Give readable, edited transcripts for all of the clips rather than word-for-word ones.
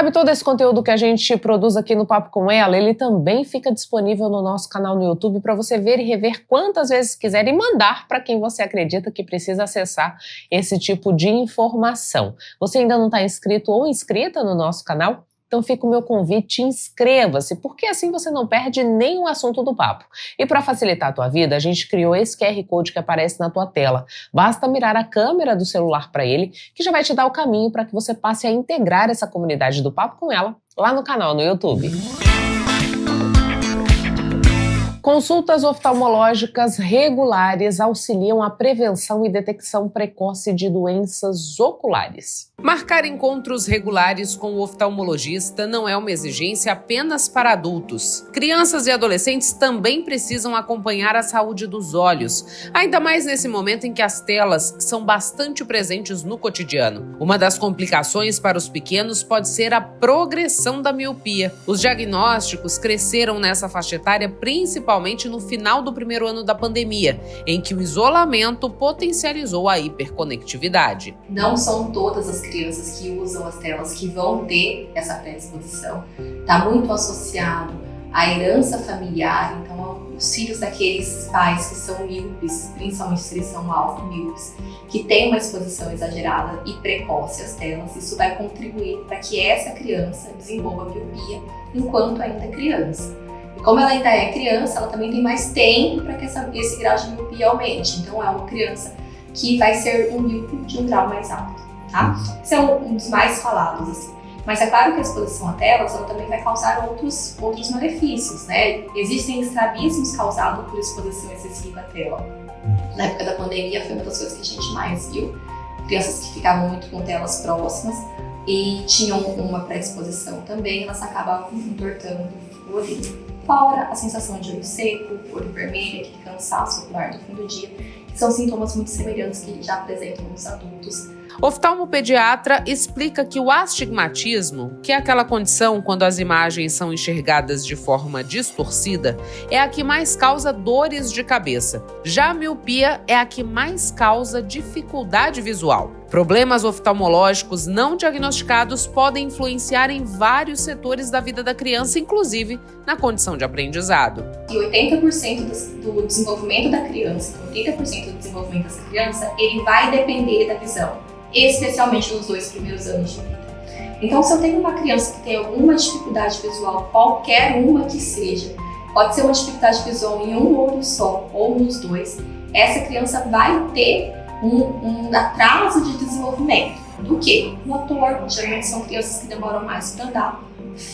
Sabe, todo esse conteúdo que a gente produz aqui no Papo com Ela, ele também fica disponível no nosso canal no YouTube para você ver e rever quantas vezes quiser e mandar para quem você acredita que precisa acessar esse tipo de informação. Você ainda não está inscrito ou inscrita no nosso canal? Então fica o meu convite, inscreva-se, porque assim você não perde nenhum assunto do papo. E para facilitar a tua vida, a gente criou esse QR Code que aparece na tua tela. Basta mirar a câmera do celular para ele, que já vai te dar o caminho para que você passe a integrar essa comunidade do Papo com Ela lá no canal no YouTube. Consultas oftalmológicas regulares auxiliam a prevenção e detecção precoce de doenças oculares. Marcar encontros regulares com o oftalmologista não é uma exigência apenas para adultos. Crianças e adolescentes também precisam acompanhar a saúde dos olhos, ainda mais nesse momento em que as telas são bastante presentes no cotidiano. Uma das complicações para os pequenos pode ser a progressão da miopia. Os diagnósticos cresceram nessa faixa etária principalmente no final do primeiro ano da pandemia, em que o isolamento potencializou a hiperconectividade. Não são todas as crianças que usam as telas que vão ter essa predisposição. Está muito associado à herança familiar, então os filhos daqueles pais que são míopes, principalmente se eles são alfa-míopes, que têm uma exposição exagerada e precoce às telas, isso vai contribuir para que essa criança desenvolva miopia enquanto ainda é criança. E como ela ainda é criança, ela também tem mais tempo para que esse grau de miopia aumente. Então é uma criança que vai ser um míope de um grau mais alto, tá? Esse é um dos mais falados, assim. Mas é claro que a exposição a telas ela também vai causar outros malefícios, né? Existem estrabismos causados por exposição excessiva à tela. Na época da pandemia foi uma das coisas que a gente mais viu. Crianças que ficavam muito com telas próximas e tinham uma pré-exposição também, elas acabavam entortando o olho. Fora a sensação de olho seco, olho vermelho, aquele cansaço ocular do fim do dia, que são sintomas muito semelhantes que já apresentam nos adultos. Oftalmopediatra explica que o astigmatismo, que é aquela condição quando as imagens são enxergadas de forma distorcida, é a que mais causa dores de cabeça. Já a miopia é a que mais causa dificuldade visual. Problemas oftalmológicos não diagnosticados podem influenciar em vários setores da vida da criança, inclusive na condição de aprendizado. E 80% do desenvolvimento da criança, 80% do desenvolvimento dessa criança, ele vai depender da visão, especialmente nos 2 primeiros anos de vida. Então, se eu tenho uma criança que tem alguma dificuldade visual, qualquer uma que seja, pode ser uma dificuldade visual em um olho só ou nos 2, essa criança vai ter um atraso de desenvolvimento. Do que? Motor, geralmente são crianças que demoram mais para andar.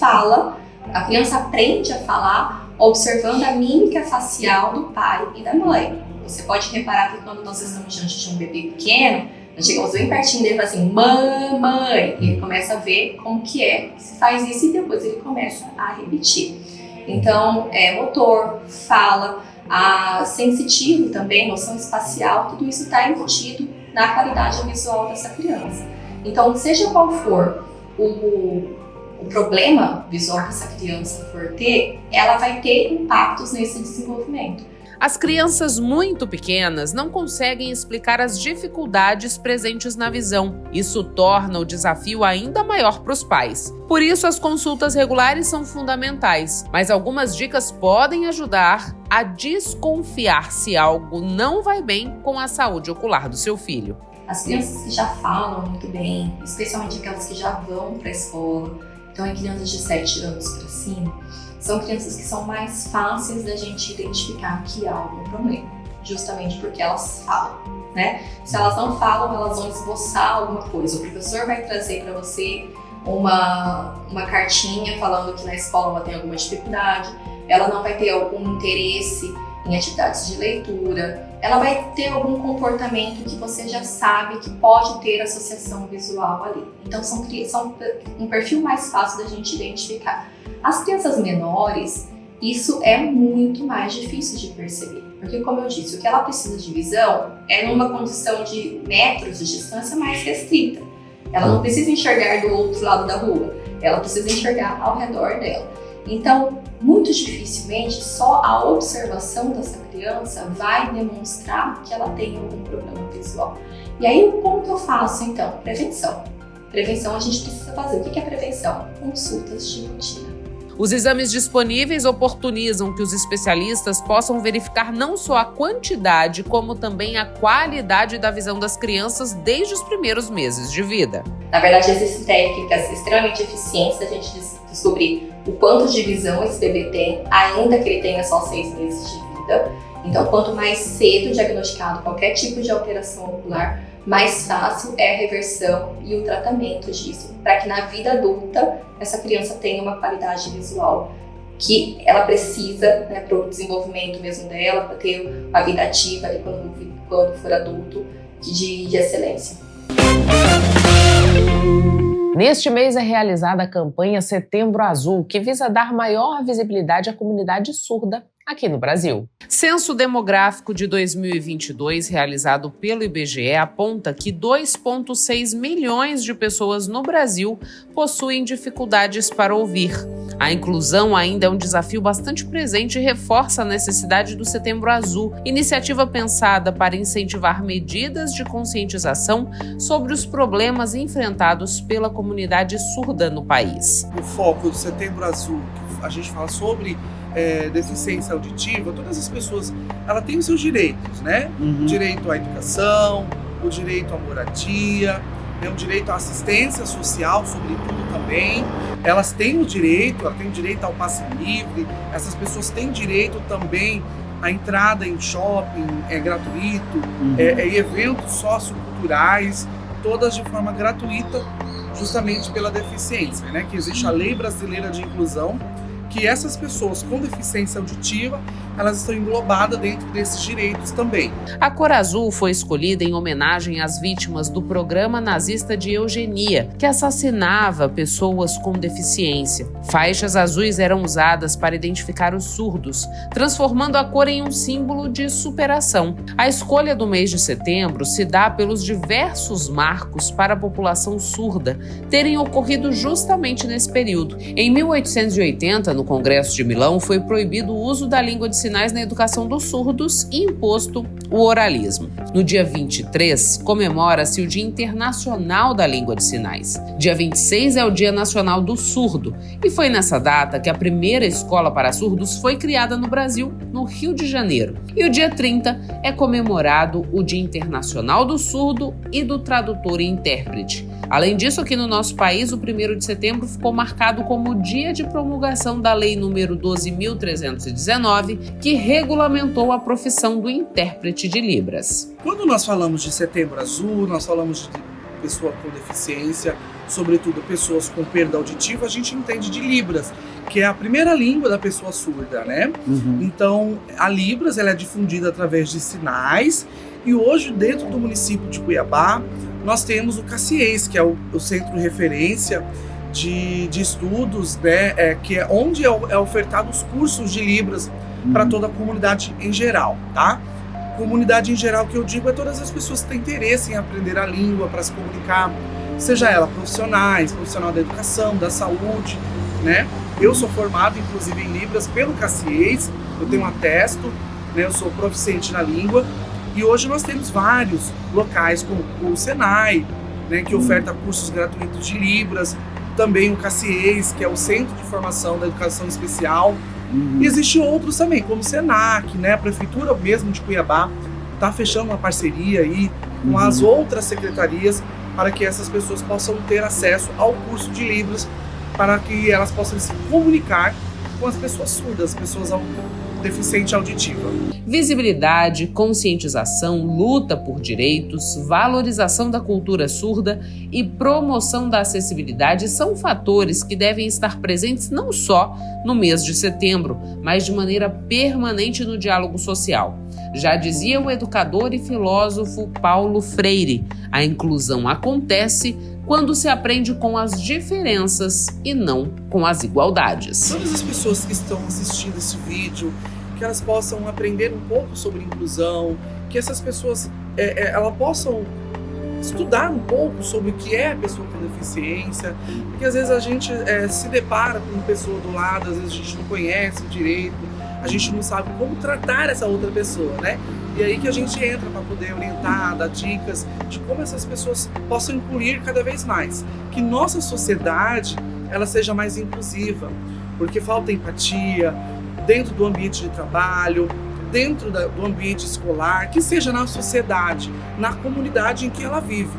Fala, a criança aprende a falar observando a mímica facial do pai e da mãe. Você pode reparar que quando nós estamos diante de um bebê pequeno, nós chegamos bem pertinho dele e falamos assim, mamãe, e ele começa a ver como que é, se faz isso e depois ele começa a repetir. Então, motor, fala, sensitivo também, noção espacial, tudo isso está embutido na qualidade visual dessa criança. Então, seja qual for o problema visual que essa criança for ter, ela vai ter impactos nesse desenvolvimento. As crianças muito pequenas não conseguem explicar as dificuldades presentes na visão. Isso torna o desafio ainda maior para os pais. Por isso, as consultas regulares são fundamentais, mas algumas dicas podem ajudar a desconfiar se algo não vai bem com a saúde ocular do seu filho. As crianças que já falam muito bem, especialmente aquelas que já vão para a escola, então em crianças de 7 anos para cima, são crianças que são mais fáceis da gente identificar que há algum problema, justamente porque elas falam, né? Se elas não falam, elas vão esboçar alguma coisa. O professor vai trazer para você uma cartinha falando que na escola ela tem alguma dificuldade, ela não vai ter algum interesse em atividades de leitura, ela vai ter algum comportamento que você já sabe que pode ter associação visual ali. Então são um perfil mais fácil da gente identificar. As crianças menores, isso é muito mais difícil de perceber, porque como eu disse, o que ela precisa de visão é numa condição de metros de distância mais restrita. Ela não precisa enxergar do outro lado da rua, ela precisa enxergar ao redor dela. Então, muito dificilmente, só a observação dessa criança vai demonstrar que ela tem algum problema visual. E aí, como que eu faço então? Prevenção. Prevenção a gente precisa fazer. O que é prevenção? Consultas de rotina. Os exames disponíveis oportunizam que os especialistas possam verificar não só a quantidade, como também a qualidade da visão das crianças desde os primeiros meses de vida. Na verdade, existem técnicas extremamente eficientes da gente descobrir o quanto de visão esse bebê tem, ainda que ele tenha só 6 meses de vida. Então, quanto mais cedo diagnosticado qualquer tipo de alteração ocular, mais fácil é a reversão e o tratamento disso, para que na vida adulta essa criança tenha uma qualidade visual que ela precisa, né, para o desenvolvimento mesmo dela, para ter a vida ativa ali quando for adulto, de excelência. Neste mês é realizada a campanha Setembro Azul, que visa dar maior visibilidade à comunidade surda aqui no Brasil. Censo Demográfico de 2022, realizado pelo IBGE, aponta que 2,6 milhões de pessoas no Brasil possuem dificuldades para ouvir. A inclusão ainda é um desafio bastante presente e reforça a necessidade do Setembro Azul, iniciativa pensada para incentivar medidas de conscientização sobre os problemas enfrentados pela comunidade surda no país. O foco do Setembro Azul, a gente fala sobre deficiência auditiva, todas as pessoas, ela tem os seus direitos, né? O direito à educação, o direito à moradia, o direito à assistência social, sobretudo também. Elas têm o direito, ela tem o direito ao passe livre, essas pessoas têm direito também à entrada em shopping, gratuito, em eventos socioculturais, todas de forma gratuita, justamente pela deficiência, né? Que existe a Lei Brasileira de Inclusão, que essas pessoas com deficiência auditiva, elas estão englobadas dentro desses direitos também. A cor azul foi escolhida em homenagem às vítimas do programa nazista de eugenia, que assassinava pessoas com deficiência. Faixas azuis eram usadas para identificar os surdos, transformando a cor em um símbolo de superação. A escolha do mês de setembro se dá pelos diversos marcos para a população surda terem ocorrido justamente nesse período. Em 1880, no Congresso de Milão, foi proibido o uso da língua de sinais na educação dos surdos e imposto o oralismo. No dia 23, comemora-se o Dia Internacional da Língua de Sinais. Dia 26 é o Dia Nacional do Surdo, e foi nessa data que a primeira escola para surdos foi criada no Brasil, no Rio de Janeiro. E o dia 30 é comemorado o Dia Internacional do Surdo e do Tradutor e Intérprete. Além disso, aqui no nosso país, o 1º de setembro ficou marcado como o dia de promulgação da Lei nº 12.319, que regulamentou a profissão do intérprete de Libras. Quando nós falamos de Setembro Azul, nós falamos de pessoa com deficiência, sobretudo pessoas com perda auditiva, a gente entende de Libras, que é a primeira língua da pessoa surda, né? Então, a Libras ela é difundida através de sinais, e hoje, dentro do município de Cuiabá, nós temos o CACIES, que é o centro de referência de estudos, né, que é onde é ofertado os cursos de Libras para toda a comunidade em geral, tá? Comunidade em geral que eu digo é todas as pessoas que têm interesse em aprender a língua para se comunicar, seja ela profissional da educação, da saúde, né? Eu sou formado, inclusive, em Libras pelo CACIES, eu tenho um atesto, né, eu sou proficiente na língua, e hoje nós temos vários locais, como o Senai, né, que oferta cursos gratuitos de Libras, também o CACIES, que é o Centro de Formação da Educação Especial, e existem outros também, como o SENAC, né, a Prefeitura mesmo de Cuiabá está fechando uma parceria aí com as outras secretarias para que essas pessoas possam ter acesso ao curso de Libras, para que elas possam se comunicar com as pessoas surdas, pessoas deficiente auditiva. Visibilidade, conscientização, luta por direitos, valorização da cultura surda e promoção da acessibilidade são fatores que devem estar presentes não só no mês de setembro, mas de maneira permanente no diálogo social. Já dizia o educador e filósofo Paulo Freire, a inclusão acontece quando se aprende com as diferenças e não com as igualdades. Todas as pessoas que estão assistindo esse vídeo, que elas possam aprender um pouco sobre inclusão, que essas pessoas elas possam estudar um pouco sobre o que é a pessoa com deficiência, porque às vezes a gente se depara com uma pessoa do lado, às vezes a gente não conhece o direito, a gente não sabe como tratar essa outra pessoa, né? E aí que a gente entra para poder orientar, dar dicas de como essas pessoas possam incluir cada vez mais, que nossa sociedade ela seja mais inclusiva, porque falta empatia dentro do ambiente de trabalho, dentro do ambiente escolar, que seja na sociedade, na comunidade em que ela vive,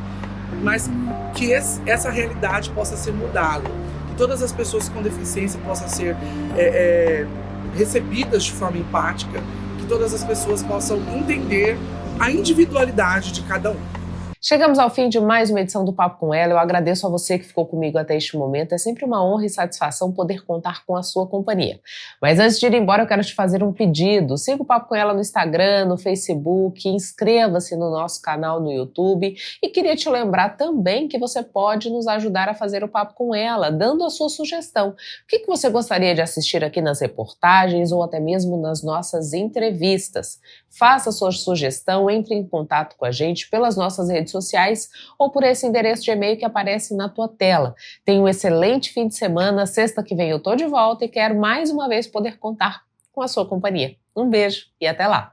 mas que essa realidade possa ser mudada, que todas as pessoas com deficiência possam ser recebidas de forma empática, que todas as pessoas possam entender a individualidade de cada um. Chegamos ao fim de mais uma edição do Papo com Ela. Eu agradeço a você que ficou comigo até este momento. É sempre uma honra e satisfação poder contar com a sua companhia. Mas antes de ir embora, eu quero te fazer um pedido. Siga o Papo com Ela no Instagram, no Facebook, inscreva-se no nosso canal no YouTube e queria te lembrar também que você pode nos ajudar a fazer o Papo com Ela, dando a sua sugestão. O que você gostaria de assistir aqui nas reportagens ou até mesmo nas nossas entrevistas? Faça sua sugestão, entre em contato com a gente pelas nossas redes sociais ou por esse endereço de e-mail que aparece na tua tela. Tenha um excelente fim de semana. Sexta que vem eu tô de volta e quero mais uma vez poder contar com a sua companhia. Um beijo e até lá!